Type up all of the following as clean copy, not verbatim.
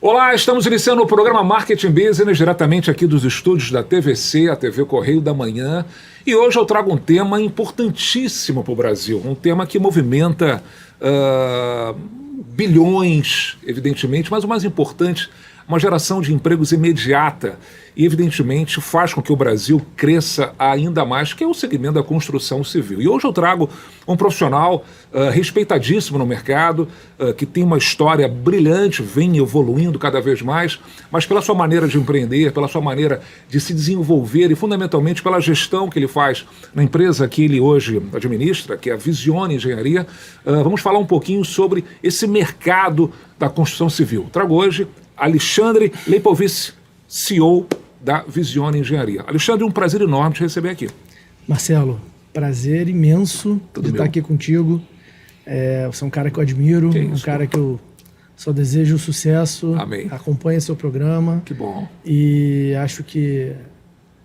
Olá, estamos iniciando o programa Marketing Business diretamente aqui dos estúdios da TVC, a TV Correio da Manhã. E hoje eu trago um tema importantíssimo para o Brasil, um tema que movimenta bilhões, evidentemente, mas o mais importante, uma geração de empregos imediata e, evidentemente, faz com que o Brasil cresça ainda mais, que é o segmento da construção civil. E hoje eu trago um profissional respeitadíssimo no mercado, que tem uma história brilhante, vem evoluindo cada vez mais, mas pela sua maneira de empreender, pela sua maneira de se desenvolver e, fundamentalmente, pela gestão que ele faz na empresa que ele hoje administra, que é a Visione Engenharia. Vamos falar um pouquinho sobre esse mercado da construção civil. Trago hoje Alexandre Leipovici, CEO da Visione Engenharia. Alexandre, um prazer enorme te receber aqui. Marcelo, prazer imenso de estar aqui contigo. Você é um cara que eu admiro, cara que eu só desejo sucesso. Amém. Acompanha seu programa. Que bom. E acho que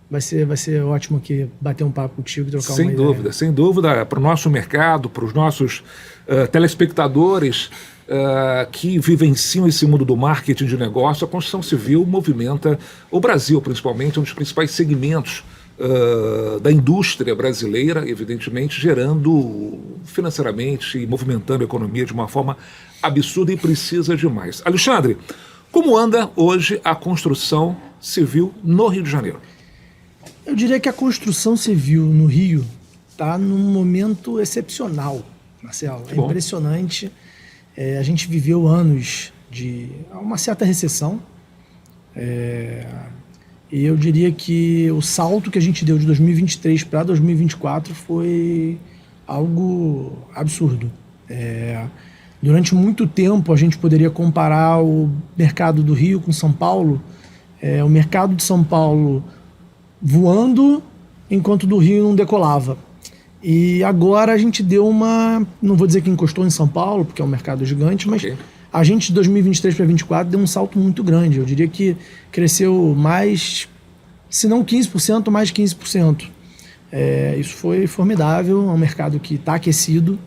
vai ser ótimo aqui bater um papo contigo e trocar uma ideia. Sem dúvida, para o nosso mercado, para os nossos telespectadores que vivenciam esse mundo do marketing de negócio, a construção civil movimenta o Brasil, principalmente, um dos principais segmentos da indústria brasileira, evidentemente, gerando financeiramente e movimentando a economia de uma forma absurda e precisa demais. Alexandre, como anda hoje a construção civil no Rio de Janeiro? Eu diria que a construção civil no Rio está num momento excepcional, Marcelo. É impressionante. A gente viveu anos de uma certa recessão. E eu diria que o salto que a gente deu de 2023 para 2024 foi algo absurdo. Durante muito tempo a gente poderia comparar o mercado do Rio com São Paulo. O mercado de São Paulo voando enquanto do Rio não decolava. E agora a gente deu não vou dizer que encostou em São Paulo, porque é um mercado gigante, mas a gente de 2023 para 2024 deu um salto muito grande. Eu diria que cresceu mais, se não 15%, mais de 15%. Isso foi formidável, é um mercado que está aquecido,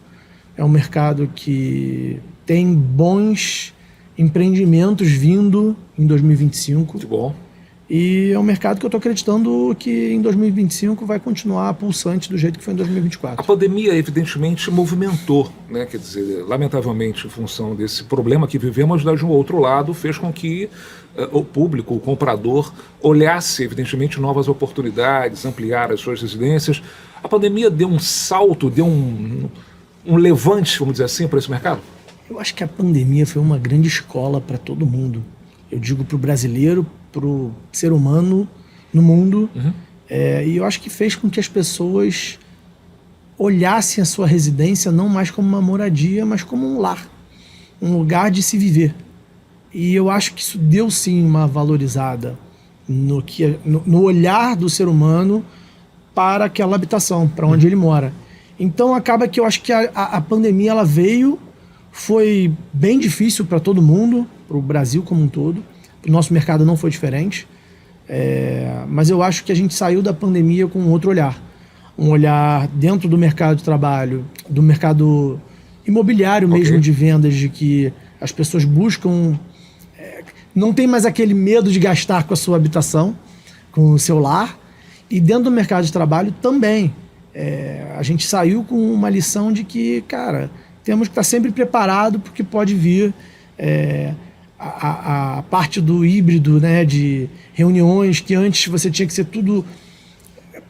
é um mercado que tem bons empreendimentos vindo em 2025. Muito bom. E é um mercado que eu estou acreditando que em 2025 vai continuar pulsante do jeito que foi em 2024. A pandemia, evidentemente, movimentou, né? Quer dizer, lamentavelmente, em função desse problema que vivemos, de um outro lado, fez com que o público, o comprador, olhasse, evidentemente, novas oportunidades, ampliar as suas residências. A pandemia deu um salto, deu um levante, vamos dizer assim, para esse mercado? Eu acho que a pandemia foi uma grande escola para todo mundo. Eu digo para o brasileiro, para o ser humano no mundo. E eu acho que fez com que as pessoas olhassem a sua residência não mais como uma moradia, mas como um lar, um lugar de se viver. E eu acho que isso deu sim uma valorizada no olhar do ser humano para aquela habitação, para onde ele mora. Então acaba que eu acho que a pandemia ela veio, foi bem difícil para todo mundo, para o Brasil como um todo. O nosso mercado não foi diferente, mas eu acho que a gente saiu da pandemia com outro olhar. Um olhar dentro do mercado de trabalho, do mercado imobiliário mesmo, de vendas, de que as pessoas buscam... não tem mais aquele medo de gastar com a sua habitação, com o seu lar. E dentro do mercado de trabalho também. A gente saiu com uma lição de que, cara, temos que estar sempre preparado porque pode vir... A parte do híbrido, né, de reuniões que antes você tinha que ser tudo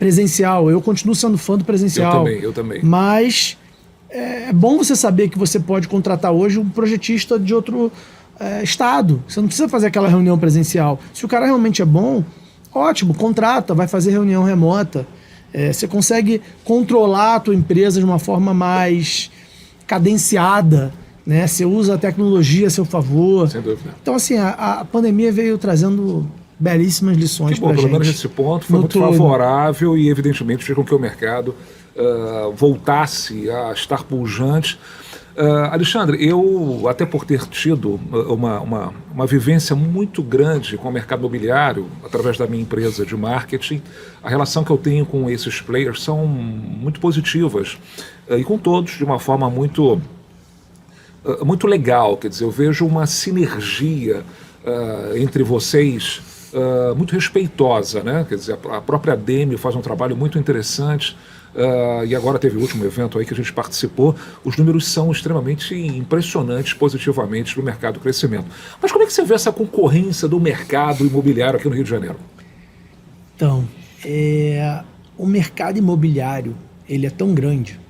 presencial. Eu continuo sendo fã do presencial. Eu também. Mas é bom você saber que você pode contratar hoje um projetista de outro estado. Você não precisa fazer aquela reunião presencial. Se o cara realmente é bom, ótimo, contrata, vai fazer reunião remota. Você consegue controlar a tua empresa de uma forma mais cadenciada, né? Você usa a tecnologia a seu favor. Sem dúvida. Então, assim, a pandemia veio trazendo belíssimas lições para a gente. Pelo menos nesse ponto foi muito favorável e, evidentemente, fez com que o mercado voltasse a estar pujante. Alexandre, eu, até por ter tido uma vivência muito grande com o mercado imobiliário, através da minha empresa de marketing, a relação que eu tenho com esses players são muito positivas, e com todos de uma forma muito legal. Quer dizer, eu vejo uma sinergia entre vocês muito respeitosa, né? Quer dizer, a própria Demi faz um trabalho muito interessante. E agora teve o último evento aí que a gente participou. Os números são extremamente impressionantes positivamente no mercado do crescimento. Mas como é que você vê essa concorrência do mercado imobiliário aqui no Rio de Janeiro? Então, o mercado imobiliário, ele é tão grande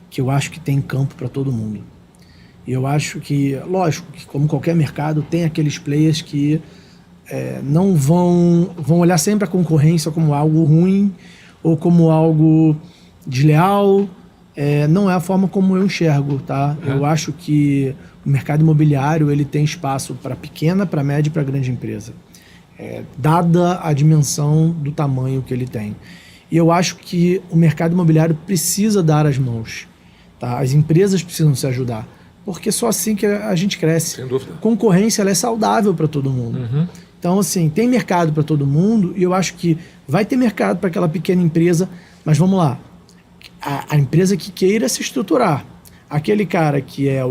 que eu acho que tem campo para todo mundo. E eu acho que, lógico, que como qualquer mercado, tem aqueles players que não vão olhar sempre a concorrência como algo ruim ou como algo desleal. Não é a forma como eu enxergo, tá? Eu acho que o mercado imobiliário ele tem espaço para pequena, para média e para grande empresa. Dada a dimensão do tamanho que ele tem. E eu acho que o mercado imobiliário precisa dar as mãos. Tá? As empresas precisam se ajudar. Porque só assim que a gente cresce. Sem dúvida. Concorrência ela é saudável para todo mundo. Então, assim, tem mercado para todo mundo e eu acho que vai ter mercado para aquela pequena empresa, mas vamos lá. A empresa que queira se estruturar. Aquele cara que é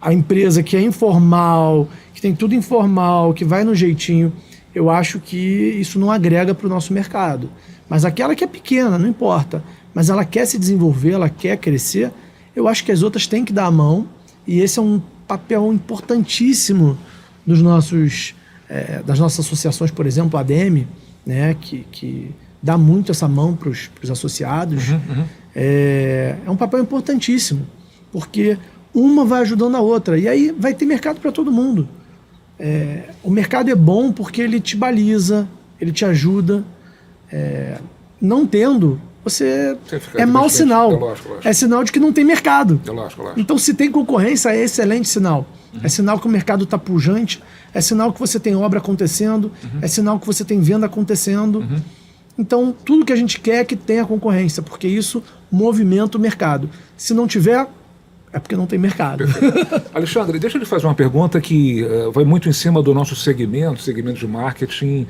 a empresa que é informal, que tem tudo informal, que vai no jeitinho, eu acho que isso não agrega para o nosso mercado. Mas aquela que é pequena, não importa, mas ela quer se desenvolver, ela quer crescer, eu acho que as outras têm que dar a mão, e esse é um papel importantíssimo das nossas associações, por exemplo, a ADM, né, que dá muito essa mão para os associados. É um papel importantíssimo, porque uma vai ajudando a outra, e aí vai ter mercado para todo mundo. O mercado é bom porque ele te baliza, ele te ajuda. Não tendo, é mau sinal. Lógico. É sinal de que não tem mercado. Lógico. Então, se tem concorrência, é excelente sinal. É sinal que o mercado está pujante, é sinal que você tem obra acontecendo, é sinal que você tem venda acontecendo. Então, tudo que a gente quer é que tenha concorrência, porque isso movimenta o mercado. Se não tiver, é porque não tem mercado. Alexandre, deixa eu lhe fazer uma pergunta que vai muito em cima do nosso segmento de marketing,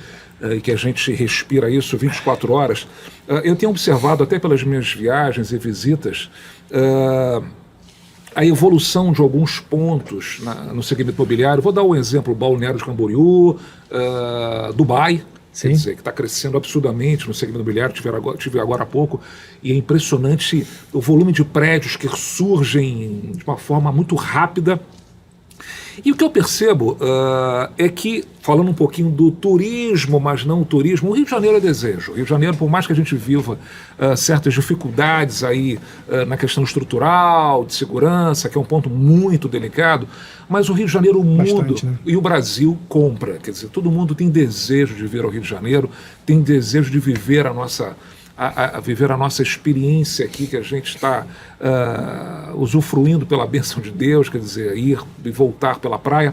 que a gente respira isso 24 horas. Eu tenho observado, até pelas minhas viagens e visitas, a evolução de alguns pontos no segmento imobiliário. Vou dar um exemplo: Balneário de Camboriú, Dubai. Quer dizer, que está crescendo absurdamente no segmento imobiliário, tive agora há pouco, e é impressionante o volume de prédios que surgem de uma forma muito rápida. E o que eu percebo é que, falando um pouquinho do turismo, mas não o turismo, o Rio de Janeiro é desejo. O Rio de Janeiro, por mais que a gente viva certas dificuldades aí na questão estrutural, de segurança, que é um ponto muito delicado, mas o Rio de Janeiro muda, né? E o Brasil compra. Quer dizer, todo mundo tem desejo de vir ao Rio de Janeiro, tem desejo de viver a nossa experiência aqui, que a gente está usufruindo pela bênção de Deus, quer dizer, ir e voltar pela praia.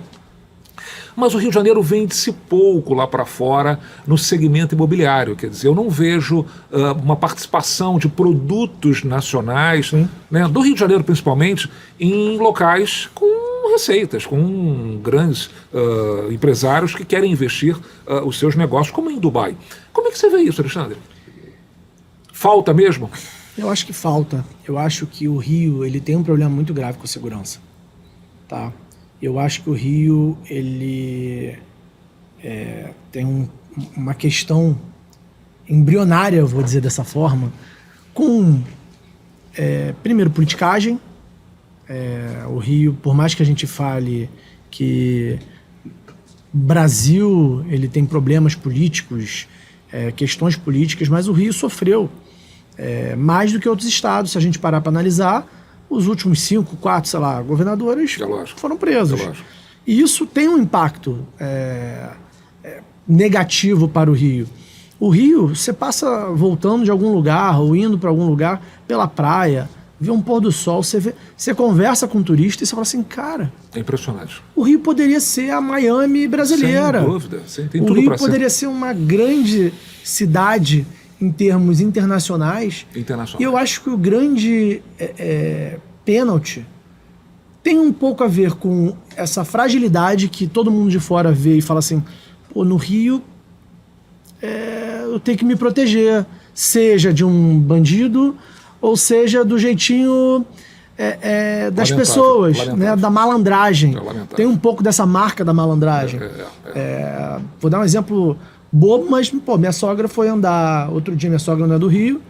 Mas o Rio de Janeiro vende-se pouco lá para fora no segmento imobiliário. Quer dizer, eu não vejo uma participação de produtos nacionais, né, do Rio de Janeiro principalmente, em locais com receitas, com grandes empresários que querem investir os seus negócios, como em Dubai. Como é que você vê isso, Alexandre? Falta mesmo? Eu acho que falta. Eu acho que o Rio ele tem um problema muito grave com a segurança. Tá? Eu acho que o Rio ele tem uma questão embrionária, eu vou dizer dessa forma, com, primeiro, politicagem. O Rio, por mais que a gente fale que o Brasil ele tem problemas políticos, questões políticas, mas o Rio sofreu mais do que outros estados. Se a gente parar para analisar, os últimos 5, 4, sei lá, governadores foram presos. E isso tem um impacto negativo para o Rio. O Rio, você passa voltando de algum lugar ou indo para algum lugar pela praia, vê um pôr do sol, você conversa com um turista e você fala assim, cara... É impressionante. O Rio poderia ser a Miami brasileira. Sem dúvida. Tem o tudo Rio poderia ser uma grande cidade em termos internacionais. E eu acho que o grande pênalti tem um pouco a ver com essa fragilidade que todo mundo de fora vê e fala assim, pô, no Rio eu tenho que me proteger, seja de um bandido ou seja do jeitinho das Lamentável, pessoas, lamentável. né, da malandragem. Lamentável. Tem um pouco dessa marca da malandragem. Vou dar um exemplo bobo, mas pô, minha sogra foi andar, outro dia minha sogra não é do Rio,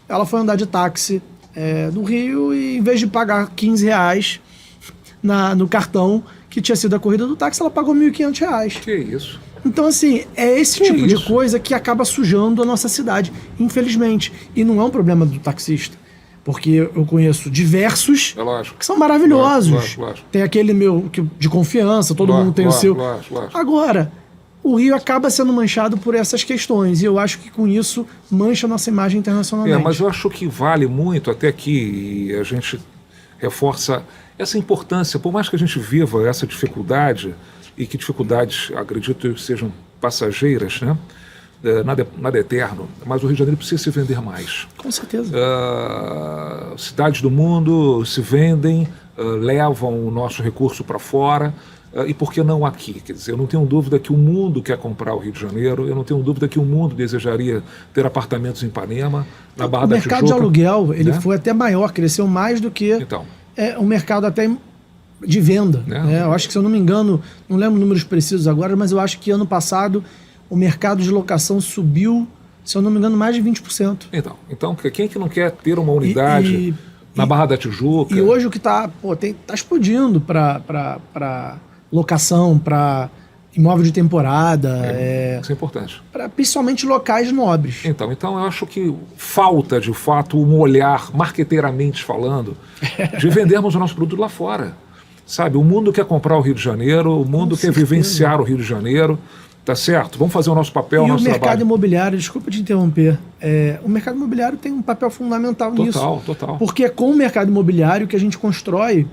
ela foi andar de táxi do Rio e em vez de pagar R$15 no cartão que tinha sido a corrida do táxi, ela pagou R$1.500. Que isso? Então, assim, é esse tipo de coisa que acaba sujando a nossa cidade, infelizmente. E não é um problema do taxista. Porque eu conheço diversos que são maravilhosos. Lógico. Tem aquele meu de confiança, todo mundo tem o seu. Agora, o Rio acaba sendo manchado por essas questões. E eu acho que com isso mancha a nossa imagem internacionalmente. Mas eu acho que vale muito, até que a gente reforça essa importância, por mais que a gente viva essa dificuldade, e que dificuldades, acredito, sejam passageiras, né? Nada é eterno, mas o Rio de Janeiro precisa se vender mais. Com certeza. Cidades do mundo se vendem, levam o nosso recurso para fora, e por que não aqui? Quer dizer, eu não tenho dúvida que o mundo quer comprar o Rio de Janeiro, eu não tenho dúvida que o mundo desejaria ter apartamentos em Ipanema, na Barra da Tijuca. O mercado de aluguel, ele foi até maior, cresceu mais do que um mercado até de venda. Eu acho que, se eu não me engano, não lembro números precisos agora, mas eu acho que ano passado o mercado de locação subiu, se eu não me engano, mais de 20%. Então quem que não quer ter uma unidade na Barra da Tijuca? E hoje o que está explodindo para locação, para imóvel de temporada. Isso é importante. Principalmente locais nobres. Então eu acho que falta, de fato, um olhar, marqueteiramente falando, de vendermos o nosso produto lá fora. Sabe, o mundo quer comprar o Rio de Janeiro, o mundo quer vivenciar o Rio de Janeiro, tá certo? Vamos fazer o nosso papel, o nosso trabalho. E o mercado imobiliário, desculpa te interromper, o mercado imobiliário tem um papel fundamental nisso. Total. Porque é com o mercado imobiliário que a gente constrói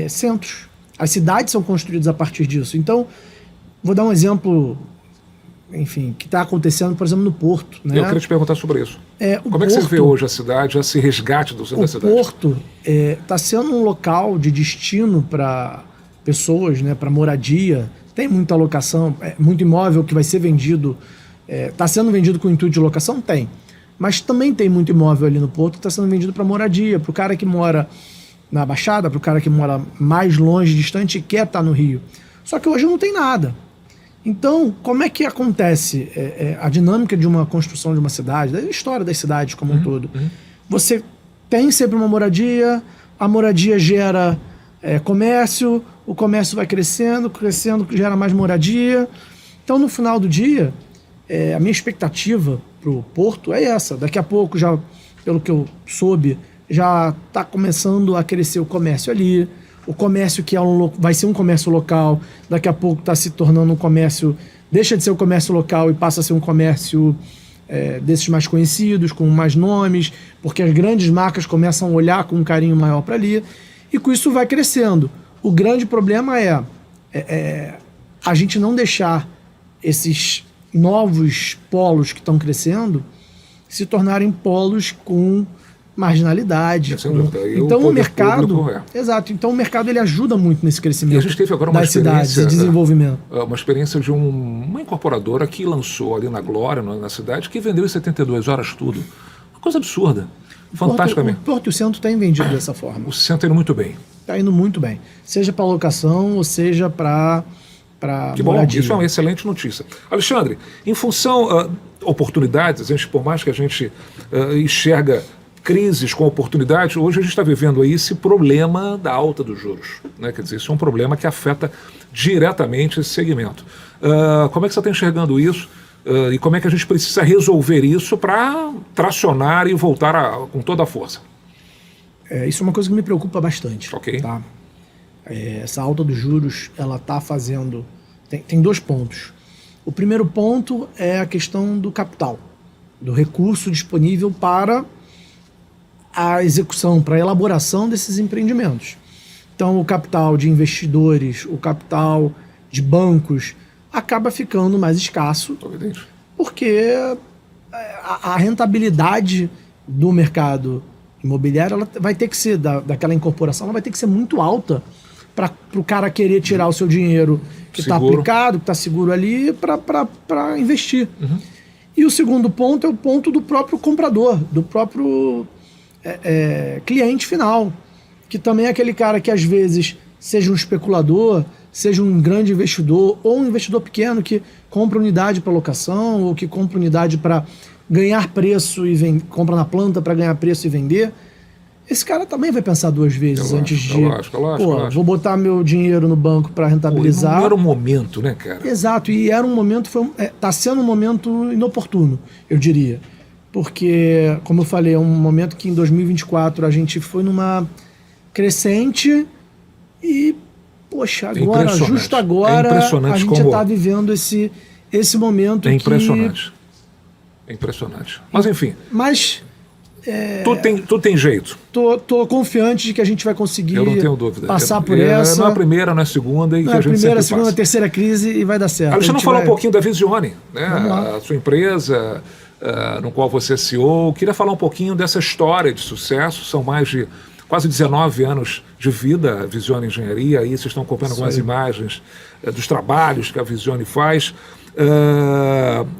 centros. As cidades são construídas a partir disso. Então, vou dar um exemplo, enfim, que está acontecendo, por exemplo, no Porto. Né? Eu queria te perguntar sobre isso. Como Porto, é que você vê hoje a cidade, esse resgate da cidade? O Porto está sendo um local de destino para pessoas, né, para moradia. Tem muita locação, muito imóvel que vai ser vendido. Está sendo vendido com intuito de locação? Tem. Mas também tem muito imóvel ali no Porto que está sendo vendido para moradia, para o cara que mora na Baixada, para o cara que mora mais longe, distante e quer estar no Rio. Só que hoje não tem nada. Então, como é que acontece a dinâmica de uma construção de uma cidade, da história das cidades como um todo? Você tem sempre uma moradia, a moradia gera comércio, o comércio vai crescendo, gera mais moradia. Então, no final do dia, a minha expectativa para o Porto é essa. Daqui a pouco, já pelo que eu soube, já está começando a crescer o comércio ali. O comércio que vai ser um comércio local, daqui a pouco está se tornando um comércio, deixa de ser um comércio local e passa a ser um comércio desses mais conhecidos, com mais nomes, porque as grandes marcas começam a olhar com um carinho maior para ali, e com isso vai crescendo. O grande problema é a gente não deixar esses novos polos que estão crescendo se tornarem polos com marginalidade. Então o mercado, exato. Então o mercado ele ajuda muito nesse crescimento. E a gente teve agora uma das cidades, de desenvolvimento. Uma experiência de uma incorporadora que lançou ali na Glória, na cidade, que vendeu em 72 horas tudo. Uma coisa absurda. Fantástica mesmo. O Porto e o Centro tem vendido dessa forma. O Centro está indo muito bem. Está indo muito bem. Seja para locação ou seja para que moradia. Bom, isso é uma excelente notícia. Alexandre, em função oportunidades, a gente, por mais que a gente enxerga crises com oportunidades, hoje a gente está vivendo aí esse problema da alta dos juros. Né? Quer dizer, isso é um problema que afeta diretamente esse segmento. Como é que você está enxergando isso? E como é que a gente precisa resolver isso para tracionar e voltar com toda a força? Isso é uma coisa que me preocupa bastante. Ok. Tá? Essa alta dos juros, ela está fazendo... Tem dois pontos. O primeiro ponto é a questão do capital, do recurso disponível para a execução, para a elaboração desses empreendimentos. Então, o capital de investidores, o capital de bancos acaba ficando mais escasso, porque a rentabilidade do mercado imobiliário ela vai ter que ser, daquela incorporação, ela vai ter que ser muito alta para o cara querer tirar o seu dinheiro que está aplicado, que está seguro ali, para investir. E o segundo ponto é o ponto do próprio comprador, do próprio cliente final. que também é aquele cara que às vezes seja um especulador, seja um grande investidor ou um investidor pequeno que compra unidade para locação ou que compra unidade para ganhar preço e compra na planta para ganhar preço e vender. Esse cara também vai pensar duas vezes antes de... Vou botar meu dinheiro no banco para rentabilizar. Não era um momento, né, cara? Exato, e era um momento, tá sendo um momento inoportuno, eu diria. Porque, como eu falei, é um momento que em 2024 a gente foi numa crescente e, poxa, agora, justo agora, a gente já está vivendo esse momento. É impressionante. É impressionante. Mas, enfim... Tu tem jeito. Tô confiante de que a gente vai conseguir eu não tenho dúvida. Passar por essa. Não é a primeira, não é a segunda. Não é a primeira, a segunda, a terceira crise e vai dar certo. Alexandre, falar um pouquinho da Visione, né? A sua empresa, no qual você é CEO. Queria falar um pouquinho dessa história de sucesso. São mais de quase 19 anos de vida a Visione Engenharia. Aí vocês estão acompanhando algumas imagens dos trabalhos que a Visione faz.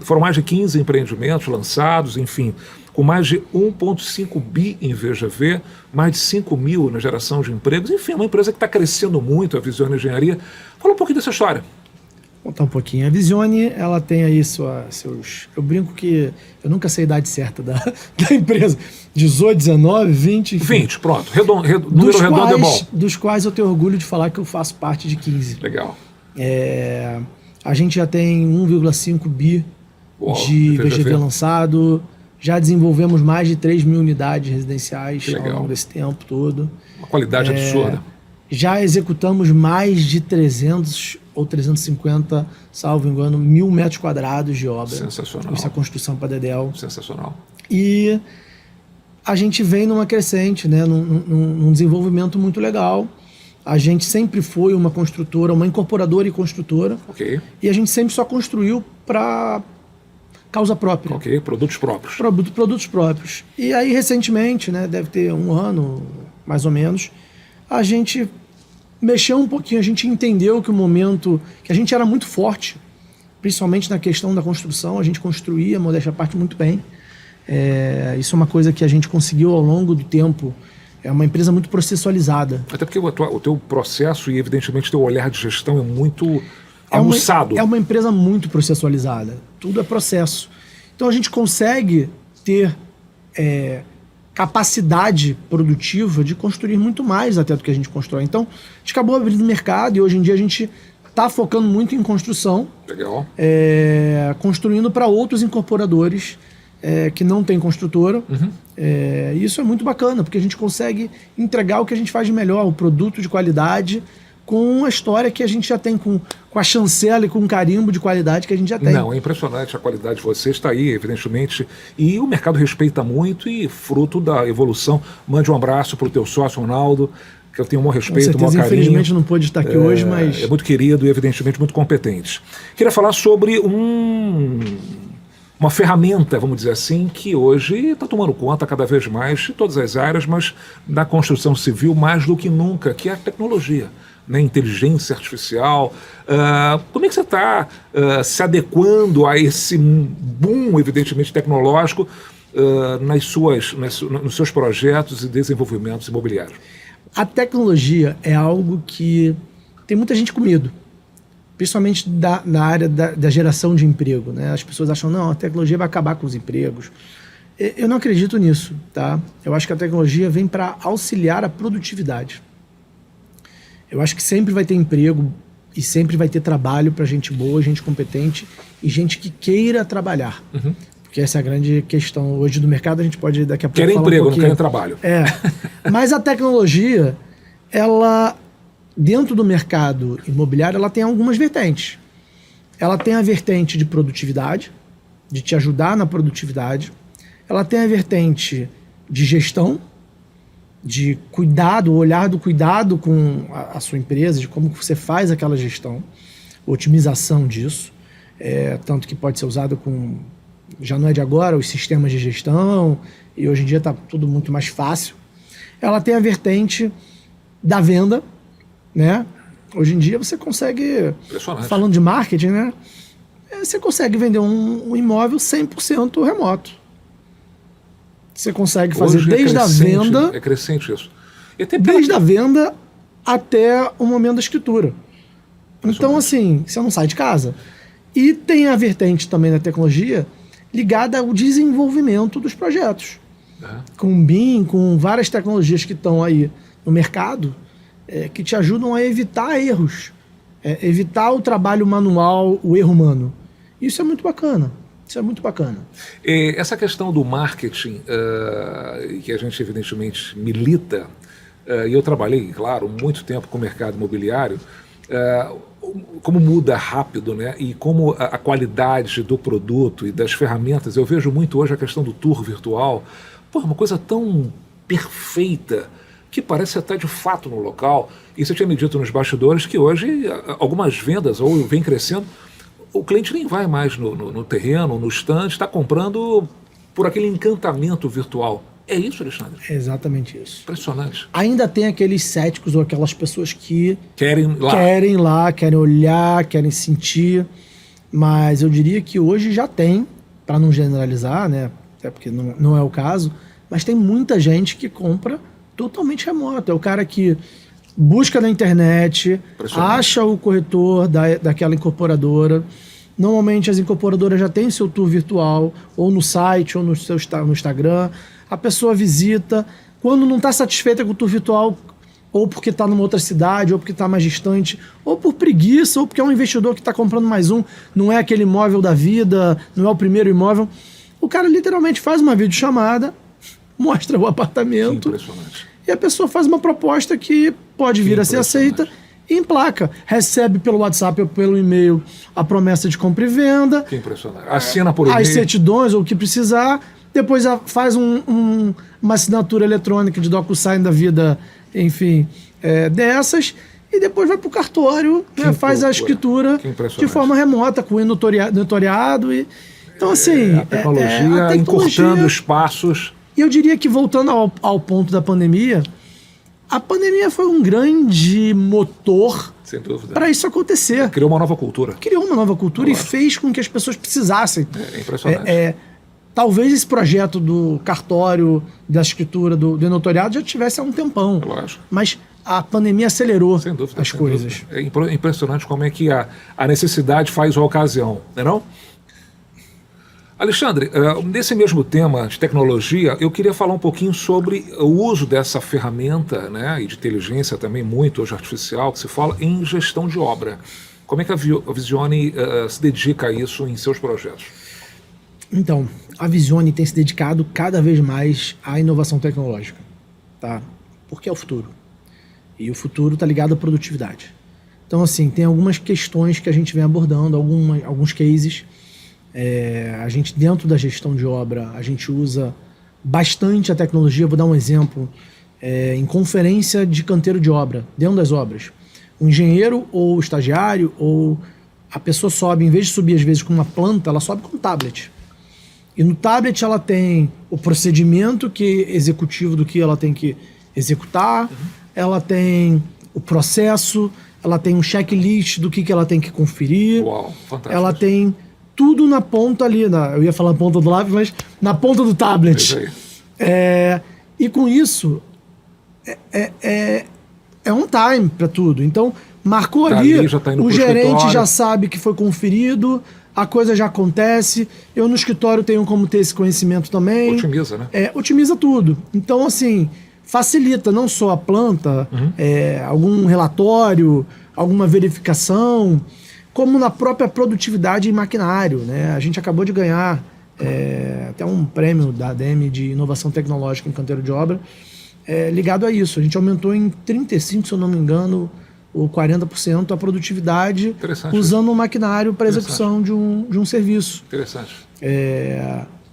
Foram mais de 15 empreendimentos lançados, enfim, com mais de 1,5 bi em VGV, mais de 5 mil na geração de empregos. Enfim, é uma empresa que está crescendo muito, a Visione Engenharia. Fala um pouquinho dessa história. Vou contar um pouquinho. A Visione, ela tem aí seus... Eu brinco que eu nunca sei a idade certa da empresa. 18, 19, 20... Enfim. 20, pronto. Número redondo é bom. Dos quais eu tenho orgulho de falar que eu faço parte de 15. Legal. A gente já tem 1,5 bi de VGV lançado. Já desenvolvemos mais de 3 mil unidades residenciais ao longo desse tempo todo. Uma qualidade absurda. Já executamos mais de 300 ou 350, salvo engano, 1.000 metros quadrados de obra. Sensacional. Essa construção para Dedéu. Sensacional. E a gente vem numa crescente, né, num desenvolvimento muito legal. A gente sempre foi uma construtora, uma incorporadora e construtora. Ok. E a gente sempre só construiu para causa própria. Ok, produtos próprios. Produtos próprios. E aí, recentemente, né, deve ter um ano, mais ou menos, a gente mexeu um pouquinho, a gente entendeu que o momento, que a gente era muito forte, principalmente na questão da construção, a gente construía, modéstia à parte, muito bem. Isso é uma coisa que a gente conseguiu ao longo do tempo. É uma empresa muito processualizada. Até porque o teu processo e, evidentemente, o teu olhar de gestão é muito aguçado. É uma empresa muito processualizada. Tudo é processo. Então, a gente consegue ter capacidade produtiva de construir muito mais até do que a gente constrói. Então, a gente acabou abrindo mercado e, hoje em dia, a gente está focando muito em construção. Legal. Construindo para outros incorporadores que não tem construtora. Uhum. Isso é muito bacana, porque a gente consegue entregar o que a gente faz de melhor, o produto de qualidade, com a história que a gente já tem, com a chancela e com o carimbo de qualidade que a gente já tem. Não, é impressionante a qualidade de vocês, está aí, evidentemente, e o mercado respeita muito e fruto da evolução. Mande um abraço para o teu sócio, Ronaldo, que eu tenho um bom respeito, um bom carinho. Infelizmente não pôde estar aqui hoje, mas... É muito querido e, evidentemente, muito competente. Queria falar sobre uma ferramenta, vamos dizer assim, que hoje está tomando conta cada vez mais de todas as áreas, mas na construção civil mais do que nunca, que é a tecnologia, né? Inteligência artificial. Como é que você está se adequando a esse boom, evidentemente, tecnológico nos seus projetos e desenvolvimentos imobiliários? A tecnologia é algo que tem muita gente com medo. Principalmente na área da geração de emprego, né? As pessoas acham, não, a tecnologia vai acabar com os empregos. Eu não acredito nisso, tá? Eu acho que a tecnologia vem para auxiliar a produtividade. Eu acho que sempre vai ter emprego e sempre vai ter trabalho para gente boa, gente competente e gente que queira trabalhar. Uhum. Porque essa é a grande questão hoje do mercado, a gente pode daqui a pouco falar emprego, um pouquinho. não querem trabalho. Mas a tecnologia, ela... Dentro do mercado imobiliário, ela tem algumas vertentes. Ela tem a vertente de produtividade, de te ajudar na produtividade. Ela tem a vertente de gestão, de cuidado, o olhar do cuidado com a sua empresa, de como você faz aquela gestão, otimização disso. Tanto que pode ser usado já não é de agora, os sistemas de gestão, e hoje em dia está tudo muito mais fácil. Ela tem a vertente da venda, né? Hoje em dia você consegue, falando de marketing, né? Você consegue vender um imóvel 100% remoto. Você consegue fazer hoje desde a venda... É crescente isso. Desde a venda até o momento da escritura. Então, assim, você não sai de casa. E tem a vertente também da tecnologia ligada ao desenvolvimento dos projetos. Com o BIM, com várias tecnologias que estão aí no mercado, que te ajudam a evitar erros, evitar o trabalho manual, o erro humano. Isso é muito bacana. Isso é muito bacana. Essa questão do marketing, que a gente evidentemente milita, e eu trabalhei, claro, muito tempo com o mercado imobiliário, como muda rápido, né? E como a qualidade do produto e das ferramentas, eu vejo muito hoje a questão do tour virtual, uma coisa tão perfeita que parece estar de fato no local. E você tinha me dito nos bastidores que hoje algumas vendas, ou vem crescendo, o cliente nem vai mais no terreno, no stand, está comprando por aquele encantamento virtual. É isso, Alexandre? É exatamente isso. Impressionante. Ainda tem aqueles céticos ou aquelas pessoas que querem lá, querem olhar, querem sentir, mas eu diria que hoje já tem, para não generalizar, né? Até porque não é o caso, mas tem muita gente que compra totalmente remoto. É o cara que busca na internet, acha o corretor daquela incorporadora. Normalmente as incorporadoras já têm seu tour virtual, ou no site, ou no Instagram. A pessoa visita. Quando não está satisfeita com o tour virtual, ou porque está numa outra cidade, ou porque está mais distante, ou por preguiça, ou porque é um investidor que está comprando mais um, não é aquele imóvel da vida, não é o primeiro imóvel. O cara literalmente faz uma videochamada, mostra o apartamento, e a pessoa faz uma proposta que pode vir a ser aceita e emplaca. Recebe pelo WhatsApp ou pelo e-mail a promessa de compra e venda. Que impressionante. Assina por e-mail. As certidões ou o que precisar. Depois faz uma assinatura eletrônica de DocuSign da vida, enfim, dessas. E depois vai para o cartório, né, faz a escritura de forma remota, com o notoriado. Então, assim... A tecnologia encurtando os passos. E eu diria que, voltando ao ponto da pandemia, a pandemia foi um grande motor para isso acontecer. Criou uma nova cultura. Criou uma nova cultura e fez com que as pessoas precisassem. É impressionante. Talvez esse projeto do cartório, da escritura, do notoriado já tivesse há um tempão. Lógico. Mas a pandemia acelerou as coisas. Dúvida. É impressionante como é que a necessidade faz a ocasião, não é não? Alexandre, nesse mesmo tema de tecnologia, eu queria falar um pouquinho sobre o uso dessa ferramenta, né, e de inteligência também muito hoje artificial, que se fala em gestão de obra. Como é que a Visione se dedica a isso em seus projetos? Então, a Visione tem se dedicado cada vez mais à inovação tecnológica, tá? Porque é o futuro. E o futuro está ligado à produtividade. Então, assim, tem algumas questões que a gente vem abordando, alguns cases. A gente, dentro da gestão de obra, a gente usa bastante a tecnologia. Vou dar um exemplo. Em conferência de canteiro de obra, dentro das obras. O engenheiro ou o estagiário, ou a pessoa sobe, em vez de subir às vezes com uma planta, ela sobe com um tablet. E no tablet ela tem o procedimento executivo do que ela tem que executar, ela tem o processo, ela tem um checklist do que ela tem que conferir. Uau, fantástico. Ela tem tudo na ponta ali, eu ia falar na ponta do lápis, mas na ponta do tablet. E com isso, é on time para tudo. Então, marcou ali, o gerente já sabe que foi conferido, a coisa já acontece. Eu no escritório tenho como ter esse conhecimento também. Otimiza, né? Otimiza tudo. Então, assim, facilita não só a planta, algum relatório, alguma verificação, como na própria produtividade e maquinário, né? A gente acabou de ganhar até um prêmio da ADEME de inovação tecnológica em canteiro de obra, ligado a isso. A gente aumentou em 35%, se eu não me engano, ou 40% a produtividade usando o maquinário para execução de um serviço. Interessante.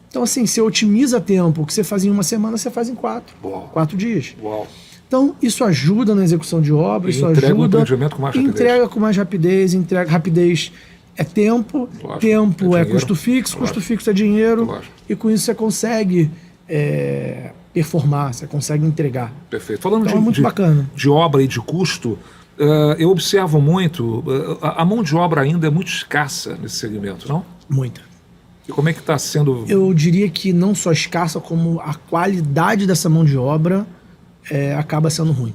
Então, assim, você otimiza tempo. O que você faz em uma semana, você faz em 4 dias. Uau. Então, isso ajuda na execução de obra, isso entrega ajuda... o empreendimento com mais rapidez. Entrega com mais rapidez, rapidez é tempo, tempo é custo fixo é dinheiro, e com isso você consegue performar, você consegue entregar. Perfeito. Falando então, muito bacana. De obra e de custo, eu observo muito, a mão de obra ainda é muito escassa nesse segmento, não? Muita. E como é que está sendo... Eu diria que não só escassa, como a qualidade dessa mão de obra acaba sendo ruim.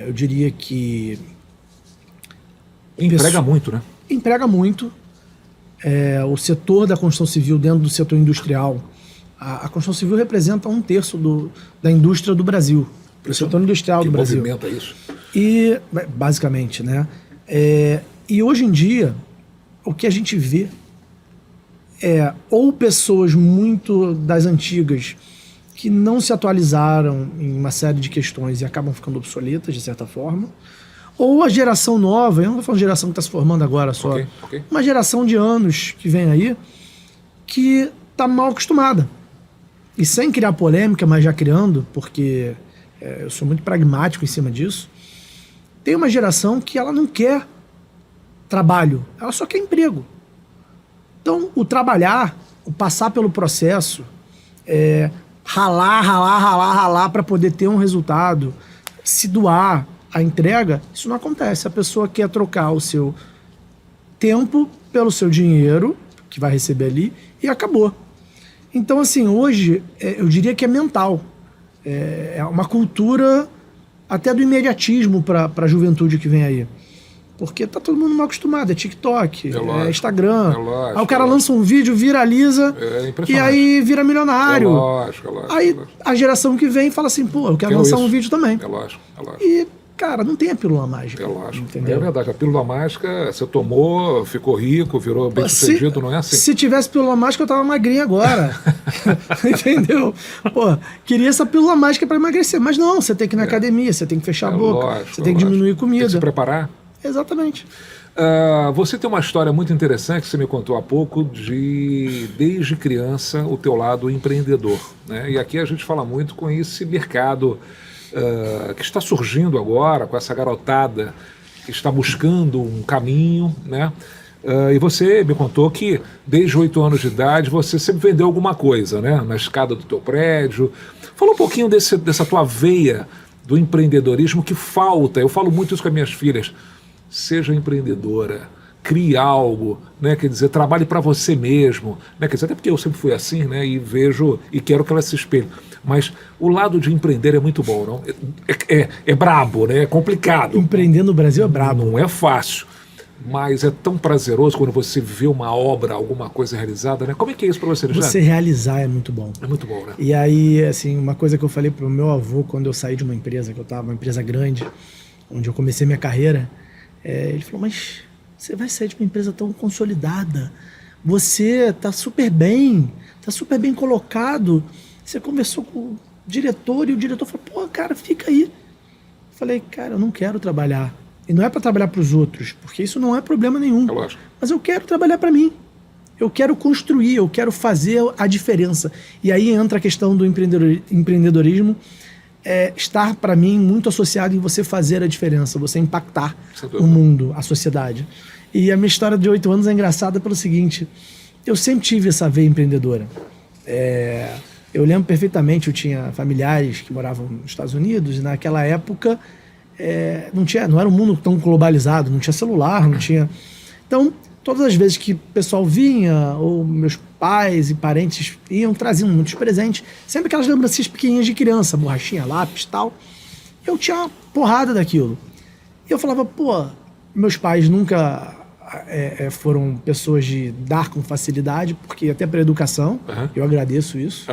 Eu diria que... Emprega muito, né? Emprega muito. O setor da construção civil dentro do setor industrial, a construção civil representa 1/3 da indústria do Brasil, o setor industrial do Brasil. Que movimenta isso? E, basicamente, né? E hoje em dia, o que a gente vê ou pessoas muito das antigas que não se atualizaram em uma série de questões e acabam ficando obsoletas, de certa forma, ou a geração nova, eu não vou falar de geração que está se formando agora só, uma geração de anos que vem aí, que está mal acostumada. E sem criar polêmica, mas já criando, porque eu sou muito pragmático em cima disso, tem uma geração que ela não quer trabalho, ela só quer emprego. Então, o trabalhar, o passar pelo processo, ralar para poder ter um resultado, se doar, a entrega, isso não acontece. A pessoa quer trocar o seu tempo pelo seu dinheiro, que vai receber ali, e acabou. Então, assim, hoje, eu diria que é mental. É uma cultura até do imediatismo para a juventude que vem aí. Porque tá todo mundo mal acostumado, é TikTok, é Instagram. Aí o cara lança um vídeo, viraliza, e aí vira milionário. Aí a geração que vem fala assim, pô, eu quero lançar um vídeo também. É lógico. E, cara, não tem a pílula mágica. É lógico. Entendeu? É verdade. A pílula mágica, você tomou, ficou rico, virou bem sucedido, não é assim? Se tivesse pílula mágica, eu tava magrinho agora. Entendeu? Pô, queria essa pílula mágica para emagrecer. Mas não, você tem que ir na academia, você tem que fechar a boca, você tem que diminuir comida. Tem que se preparar. Exatamente. Você tem uma história muito interessante que você me contou há pouco desde criança, o teu lado empreendedor, né? E aqui a gente fala muito com esse mercado que está surgindo agora, com essa garotada que está buscando um caminho, né? E você me contou que desde 8 anos de idade você sempre vendeu alguma coisa, né? Na escada do teu prédio. Fala um pouquinho dessa tua veia do empreendedorismo que falta. Eu falo muito isso com as minhas filhas. Seja empreendedora, crie algo, né? Quer dizer, trabalhe para você mesmo, né? Quer dizer, até porque eu sempre fui assim, né? E vejo e quero que ela se espelhe. Mas o lado de empreender é muito bom, não? É brabo, né? É complicado. Empreender no Brasil é brabo. Não é fácil, mas é tão prazeroso quando você vê uma obra, alguma coisa realizada, né? Como é que é isso para você, Alexandre? Você realizar é muito bom. É muito bom, né? E aí, assim, uma coisa que eu falei pro meu avô quando eu saí de uma empresa, que eu tava, uma empresa grande, onde eu comecei minha carreira, ele falou, mas você vai sair de uma empresa tão consolidada, você tá super bem colocado, você conversou com o diretor e o diretor falou, pô, cara, fica aí. Eu falei, cara, eu não quero trabalhar. E não é para trabalhar para os outros, porque isso não é problema nenhum. É lógico. Mas eu quero trabalhar para mim. Eu quero construir, eu quero fazer a diferença. E aí entra a questão do empreendedorismo, estar, para mim, muito associado em você fazer a diferença, você impactar o mundo, a sociedade. E a minha história de 8 anos é engraçada pelo seguinte, eu sempre tive essa veia empreendedora. Eu lembro perfeitamente, eu tinha familiares que moravam nos Estados Unidos, e naquela época não era um mundo tão globalizado, não tinha celular, não tinha... Então, todas as vezes que o pessoal vinha, ou meus pais e parentes iam, traziam muitos presentes, sempre aquelas lembrancinhas pequenininhas de criança, borrachinha, lápis e tal. Eu tinha uma porrada daquilo. E eu falava, pô, meus pais nunca foram pessoas de dar com facilidade, porque até para educação, eu agradeço isso.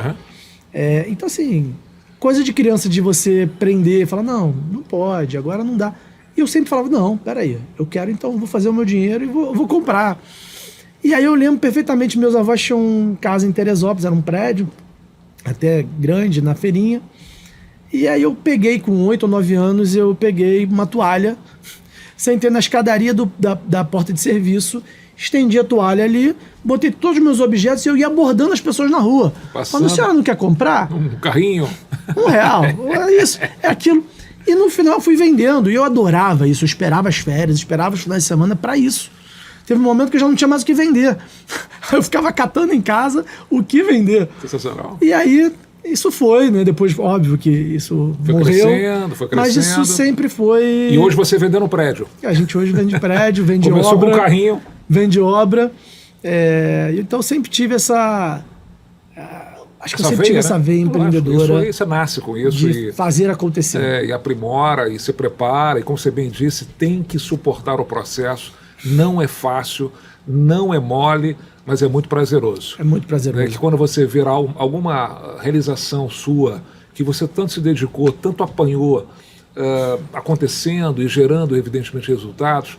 Então, assim, coisa de criança de você prender, falar, não pode, agora não dá. E eu sempre falava, não, peraí, eu quero, então vou fazer o meu dinheiro e vou comprar. E aí eu lembro perfeitamente, meus avós tinham casa em Teresópolis, era um prédio, até grande, na feirinha. E aí eu peguei, com 8 ou 9 anos, eu peguei uma toalha, sentei na escadaria da porta de serviço, estendi a toalha ali, botei todos os meus objetos e eu ia abordando as pessoas na rua. Falando, a senhora não quer comprar? Um carrinho. R$1, é isso, é aquilo. E no final eu fui vendendo, e eu adorava isso, eu esperava as férias, esperava os finais de semana para isso. Teve um momento que eu já não tinha mais o que vender. Eu ficava catando em casa o que vender. Sensacional. E aí, isso foi, né? Depois, óbvio que isso foi morreu. Foi crescendo. Mas isso sempre foi... E hoje você vendendo prédio. A gente hoje vende prédio, vende obra. Começou com um carrinho. Vende obra. Então sempre tive Acho que eu sempre tive essa veia empreendedora. Isso nasce com isso. De fazer acontecer. E aprimora, e se prepara, e como você bem disse, tem que suportar o processo. Não é fácil, não é mole, mas é muito prazeroso. É muito prazeroso. Que quando você vê alguma realização sua, que você tanto se dedicou, tanto apanhou, acontecendo e gerando, evidentemente, resultados,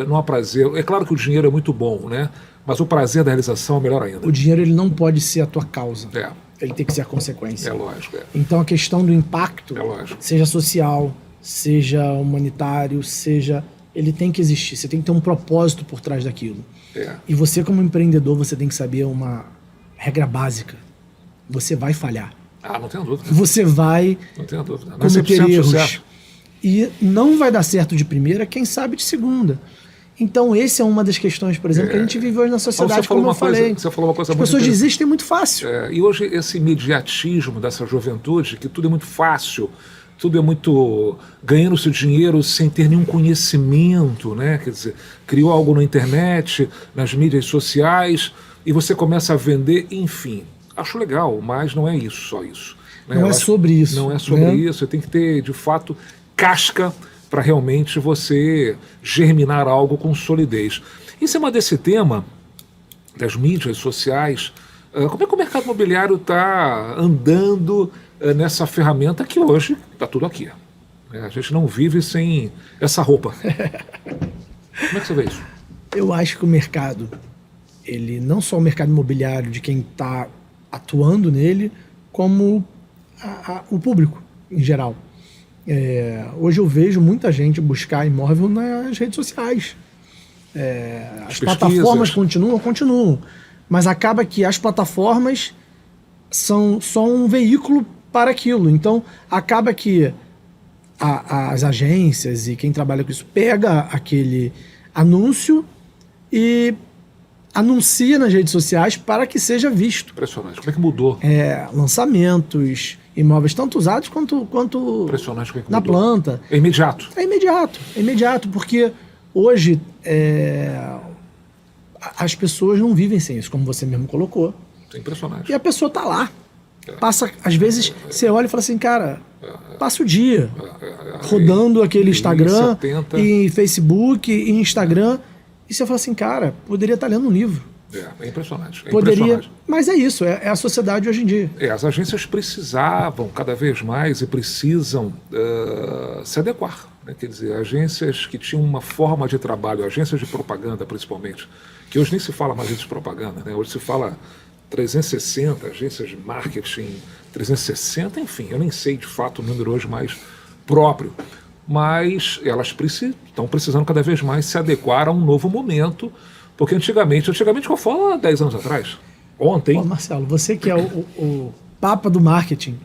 não há prazer. É claro que o dinheiro é muito bom, né? Mas o prazer da realização é melhor ainda. O dinheiro ele não pode ser a tua causa. É. Ele tem que ser a consequência. É lógico. Então a questão do impacto, seja social, seja humanitário, ele tem que existir. Você tem que ter um propósito por trás daquilo. E você, como empreendedor, você tem que saber uma regra básica. Você vai falhar. Não tenho dúvida. Você vai cometer erros. Certo. E não vai dar certo de primeira, quem sabe de segunda. Então, essa é uma das questões, por exemplo, que a gente vive hoje na sociedade, como eu falei. Você falou uma coisa As pessoas desistem muito fácil. E hoje esse imediatismo dessa juventude, que tudo é muito fácil, tudo é muito ganhando-se dinheiro sem ter nenhum conhecimento, né? Quer dizer, criou algo na internet, nas mídias sociais, e você começa a vender, enfim. Acho legal, mas não é isso, só isso. Né? Não é sobre isso. Não é sobre isso, você tem que ter, de fato, casca para realmente você germinar algo com solidez. Em cima desse tema, das mídias sociais, como é que o mercado imobiliário está andando nessa ferramenta que hoje está tudo aqui? A gente não vive sem essa roupa. Como é que você vê isso? Eu acho que o mercado, ele não só o mercado imobiliário de quem está atuando nele, como o público em geral. Hoje eu vejo muita gente buscar imóvel nas redes sociais. As plataformas continuam, mas acaba que as plataformas são só um veículo para aquilo. Então acaba que as agências e quem trabalha com isso pega aquele anúncio e anuncia nas redes sociais para que seja visto. Impressionante. Como é que mudou? Lançamentos, imóveis tanto usados quanto impressionante como é que na mudou. planta. É imediato. É imediato, porque hoje as pessoas não vivem sem isso, como você mesmo colocou. É impressionante. E a pessoa está lá. Passa, às vezes, você olha e fala assim, cara, passa o dia rodando aquele Instagram e Facebook e Instagram, e você fala assim, cara, poderia estar lendo um livro. É impressionante. Impressionante. Mas é isso, é a sociedade hoje em dia. As agências precisavam cada vez mais e precisam se adequar. Né? Quer dizer, agências que tinham uma forma de trabalho, agências de propaganda principalmente, que hoje nem se fala mais de propaganda, né? Hoje se fala 360, agências de marketing 360, enfim, eu nem sei de fato o número hoje mais próprio, mas elas estão precisando cada vez mais se adequar a um novo momento, porque antigamente que eu falo há 10 anos atrás, ontem... Marcelo, você que é o papa do marketing,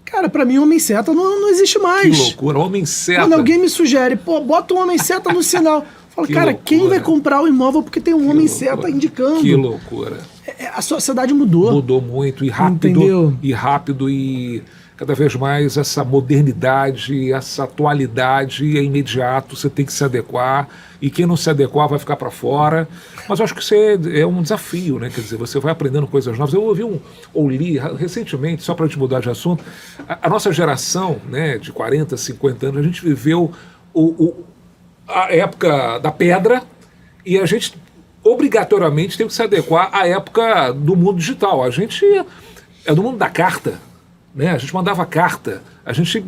cara, pra mim homem-seta não existe mais. Que loucura, homem-seta. Quando alguém me sugere, bota um homem-seta no sinal, eu falo, cara, loucura. Quem vai comprar o imóvel porque tem um homem-seta indicando? Que loucura. A sociedade mudou. Mudou muito, e rápido. Entendeu? E cada vez mais essa modernidade, essa atualidade é imediato, você tem que se adequar, e quem não se adequar vai ficar para fora. Mas eu acho que isso é um desafio, né? Quer dizer, você vai aprendendo coisas novas. Eu li recentemente, só para te mudar de assunto, a nossa geração, né, de 40, 50 anos, a gente viveu a época da pedra, e a gente obrigatoriamente tem que se adequar à época do mundo digital. A gente é do mundo da carta. Né? A gente mandava carta, a gente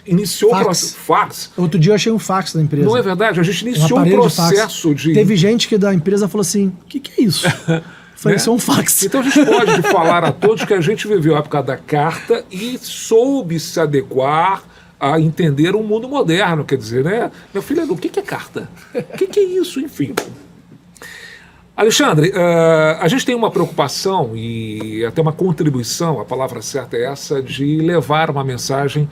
iniciou o fax. Outro dia eu achei um fax da empresa. Não é verdade? A gente iniciou um processo de... Teve gente que da empresa falou assim, o que é isso? Falei, isso é um fax. Então a gente pode falar a todos que a gente viveu a época da carta e soube se adequar a entender um mundo moderno. Quer dizer, né? Meu filho, o que é carta? O que é isso? Enfim... Alexandre, a gente tem uma preocupação e até uma contribuição, a palavra certa é essa, de levar uma mensagem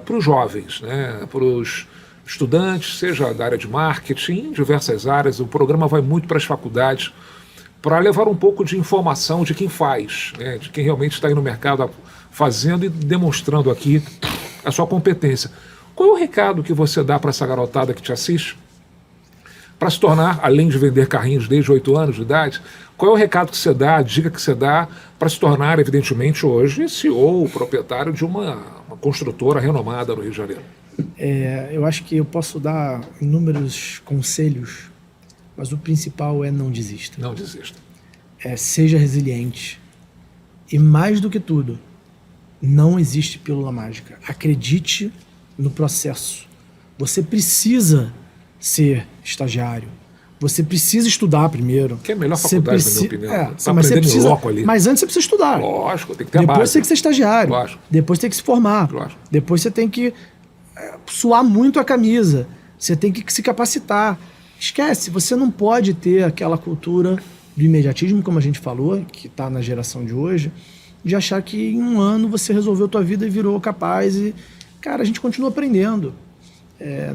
para os jovens, né, para os estudantes, seja da área de marketing, em diversas áreas. O programa vai muito para as faculdades, para levar um pouco de informação de quem faz, né, de quem realmente está aí no mercado fazendo e demonstrando aqui a sua competência. Qual é o recado que você dá para essa garotada que te assiste? Para se tornar, além de vender carrinhos desde 8 anos de idade, qual é o recado que você dá, a dica que você dá para se tornar, evidentemente, hoje, CEO, proprietário de uma construtora renomada no Rio de Janeiro? Eu acho que eu posso dar inúmeros conselhos, mas o principal é não desista. Não desista. Seja resiliente. E mais do que tudo, não existe pílula mágica. Acredite no processo. Você precisa ser estagiário. Você precisa estudar primeiro. Que é a melhor faculdade, na minha opinião. Mas antes você precisa estudar. Lógico, tem que ter Depois a base. você tem que ser estagiário. Lógico. Depois tem que se formar. Lógico. Depois você tem que suar muito a camisa. Você tem que se capacitar. Esquece, você não pode ter aquela cultura do imediatismo, como a gente falou, que está na geração de hoje, de achar que em um ano você resolveu a tua vida e virou capaz. E, cara, a gente continua aprendendo.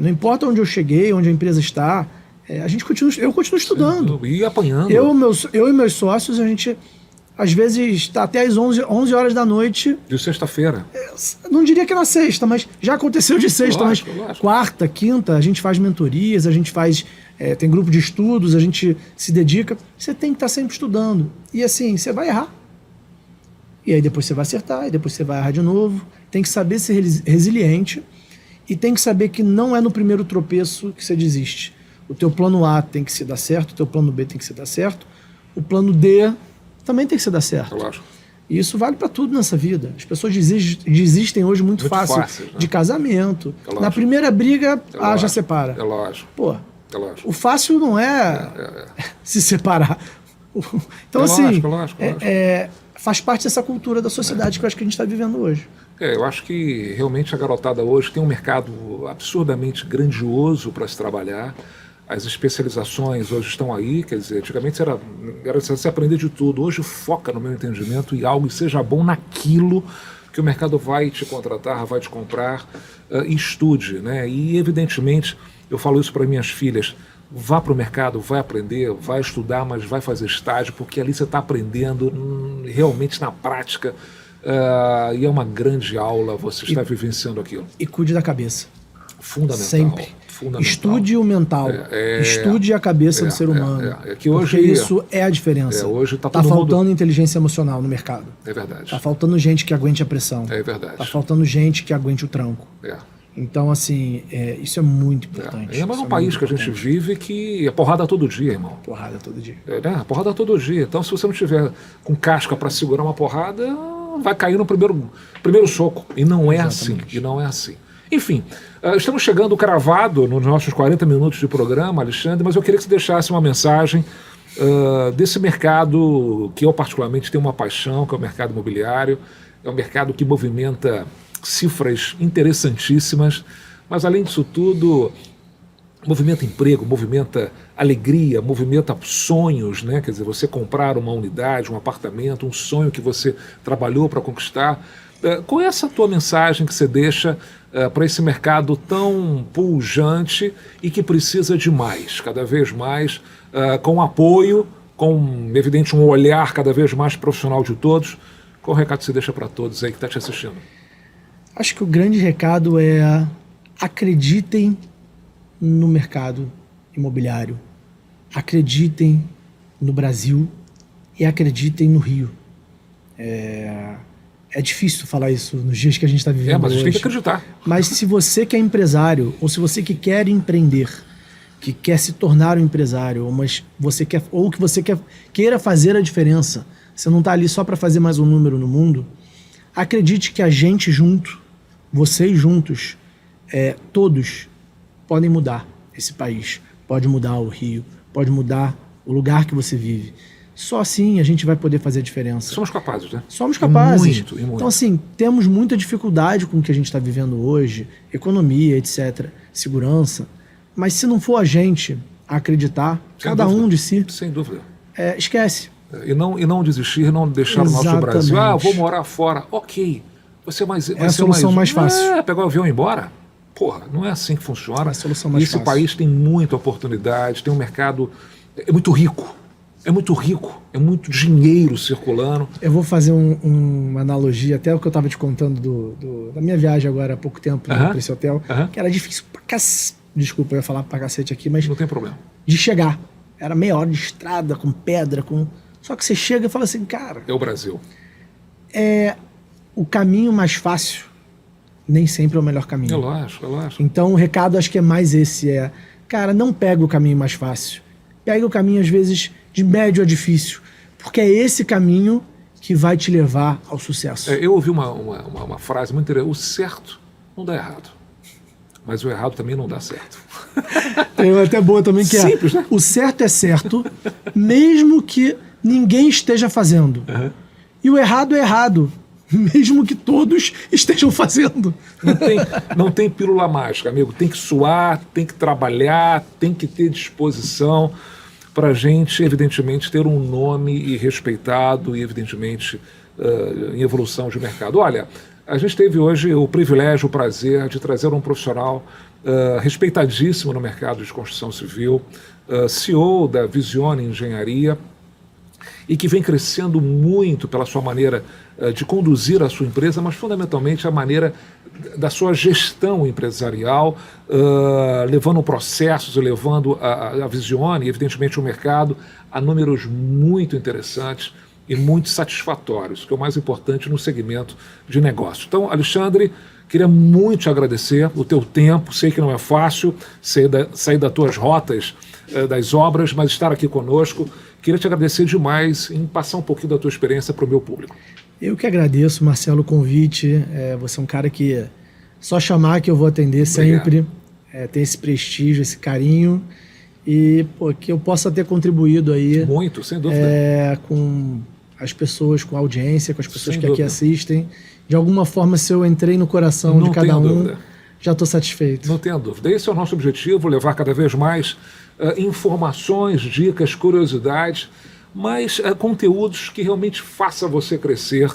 Não importa onde eu cheguei, onde a empresa está, eu continuo estudando. E apanhando. Eu e meus sócios, a gente às vezes está até às 11 horas da noite. De sexta-feira. Não diria que é na sexta, mas já aconteceu de sexta. Lógico. Quarta, quinta, a gente faz mentorias, a gente faz... tem grupo de estudos, a gente se dedica. Você tem que estar sempre estudando. E assim, você vai errar. E aí depois você vai acertar, e depois você vai errar de novo. Tem que saber ser resiliente e tem que saber que não é no primeiro tropeço que você desiste. O teu plano A tem que se dar certo, o teu plano B tem que se dar certo, o plano D também tem que se dar certo. Lógico. E isso vale para tudo nessa vida. As pessoas desistem hoje muito fácil né? de casamento. Na primeira briga, já separa. É lógico. Pô, É lógico. o fácil não é se separar. Então, assim, lógico. faz parte dessa cultura da sociedade que eu acho que a gente está vivendo hoje. Eu acho que realmente a garotada hoje tem um mercado absurdamente grandioso para se trabalhar. As especializações hoje estão aí, quer dizer, antigamente era você aprender de tudo. Hoje foca, no meu entendimento, em algo e seja bom naquilo que o mercado vai te contratar, vai te comprar, e estude, né? E evidentemente, eu falo isso para minhas filhas, vá para o mercado, vai aprender, vai estudar, mas vai fazer estágio, porque ali você está aprendendo realmente na prática, e é uma grande aula, você está vivenciando aquilo. E cuide da cabeça. Fundamental. Sempre. Fundamental. Estude o mental, estude a cabeça do ser humano, que hoje, porque isso é a diferença. Hoje tá faltando inteligência emocional no mercado. É verdade. Tá faltando gente que aguente a pressão. É verdade. Tá faltando gente que aguente o tranco. Então, assim, isso é muito importante. Mas num país que a gente vive que é porrada todo dia, irmão. Porrada todo dia. Porrada todo dia. Então, se você não tiver com casca para segurar uma porrada, vai cair no primeiro soco. E não é assim. E não é assim. Enfim, estamos chegando cravado nos nossos 40 minutos de programa, Alexandre, mas eu queria que você deixasse uma mensagem desse mercado que eu particularmente tenho uma paixão, que é o mercado imobiliário. É um mercado que movimenta cifras interessantíssimas, mas além disso tudo, movimenta emprego, movimenta alegria, movimenta sonhos, né? Quer dizer, você comprar uma unidade, um apartamento, um sonho que você trabalhou para conquistar. Qual é essa tua mensagem que você deixa para esse mercado tão pujante e que precisa de mais, cada vez mais, com apoio, com, evidente, um olhar cada vez mais profissional de todos? Qual o recado que você deixa para todos aí que está te assistindo? Acho que o grande recado é acreditem no mercado imobiliário, acreditem no Brasil e acreditem no Rio. É difícil falar isso nos dias que a gente está vivendo mas a gente hoje. tem que acreditar. Mas se você que é empresário, ou se você que quer empreender, que quer se tornar um empresário, ou que você queira fazer a diferença, você não está ali só para fazer mais um número no mundo, acredite que a gente junto, vocês juntos, todos podem mudar esse país, pode mudar o Rio, pode mudar o lugar que você vive. Só assim a gente vai poder fazer a diferença. Somos capazes, né? Somos capazes. Muito. Então, assim, temos muita dificuldade com o que a gente está vivendo hoje, economia, etc., segurança, mas se não for a gente a acreditar, cada um de si, sem dúvida, esquece. E não desistir, não deixar o nosso Brasil. Vou morar fora. Ok. É a solução mais fácil. Pegar o avião e ir embora? Porra, não é assim que funciona. É a solução mais fácil. Esse país tem muita oportunidade, tem um mercado... É muito rico. É muito dinheiro circulando. Eu vou fazer uma analogia, até o que eu estava te contando da minha viagem agora há pouco tempo para esse hotel, que era difícil pra cacete. Desculpa, eu ia falar pra cacete aqui, mas... Não tem problema. De chegar. Era meia hora de estrada, com pedra, Só que você chega e fala assim, cara, É o Brasil. o caminho mais fácil nem sempre é o melhor caminho. É lógico. Então o recado acho que é mais esse, cara, não pega o caminho mais fácil. Pega o caminho, às vezes, de médio a difícil. Porque é esse caminho que vai te levar ao sucesso. Eu ouvi uma frase muito interessante. O certo não dá errado. Mas o errado também não dá certo. Tem uma até boa também que Simples, né? O certo é certo, mesmo que ninguém esteja fazendo. Uhum. E o errado é errado, mesmo que todos estejam fazendo. Não tem pílula mágica, amigo. Tem que suar, tem que trabalhar, tem que ter disposição para a gente, evidentemente, ter um nome e respeitado e, evidentemente, em evolução de mercado. Olha, a gente teve hoje o privilégio, o prazer de trazer um profissional respeitadíssimo no mercado de construção civil, CEO da Visione Engenharia, e que vem crescendo muito pela sua maneira de conduzir a sua empresa, mas fundamentalmente a maneira da sua gestão empresarial, levando processos e levando a Visione, e evidentemente o mercado, a números muito interessantes e muito satisfatórios, que é o mais importante no segmento de negócio. Então, Alexandre, queria muito te agradecer o teu tempo, sei que não é fácil sair das tuas rotas das obras, mas estar aqui conosco. Queria te agradecer demais em passar um pouquinho da tua experiência para o meu público. Eu que agradeço, Marcelo, o convite. Você é um cara que só chamar que eu vou atender sempre. Tem esse prestígio, esse carinho. E que eu possa ter contribuído aí. Muito, sem dúvida. Com as pessoas, com a audiência, com as pessoas que aqui assistem. De alguma forma, se eu entrei no coração de cada um, já estou satisfeito. Não tenha dúvida. Esse é o nosso objetivo, levar cada vez mais informações, dicas, curiosidades, mas conteúdos que realmente façam você crescer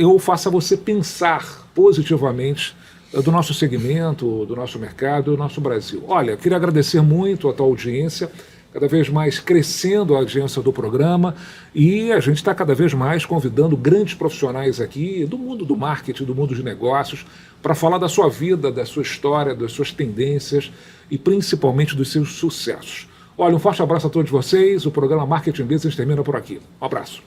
ou façam você pensar positivamente do nosso segmento, do nosso mercado, do nosso Brasil. Olha, queria agradecer muito a tua audiência, cada vez mais crescendo a audiência do programa, e a gente está cada vez mais convidando grandes profissionais aqui do mundo do marketing, do mundo de negócios, para falar da sua vida, da sua história, das suas tendências e principalmente dos seus sucessos. Olha, um forte abraço a todos vocês. O programa Marketing Business termina por aqui. Um abraço.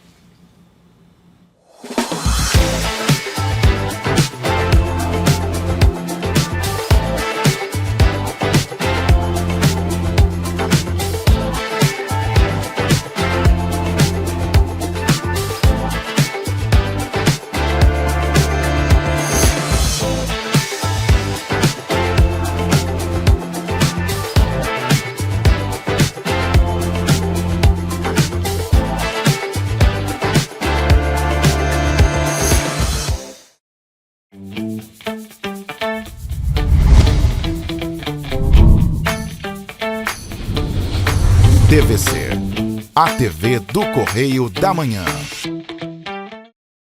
TVC, a TV do Correio da Manhã.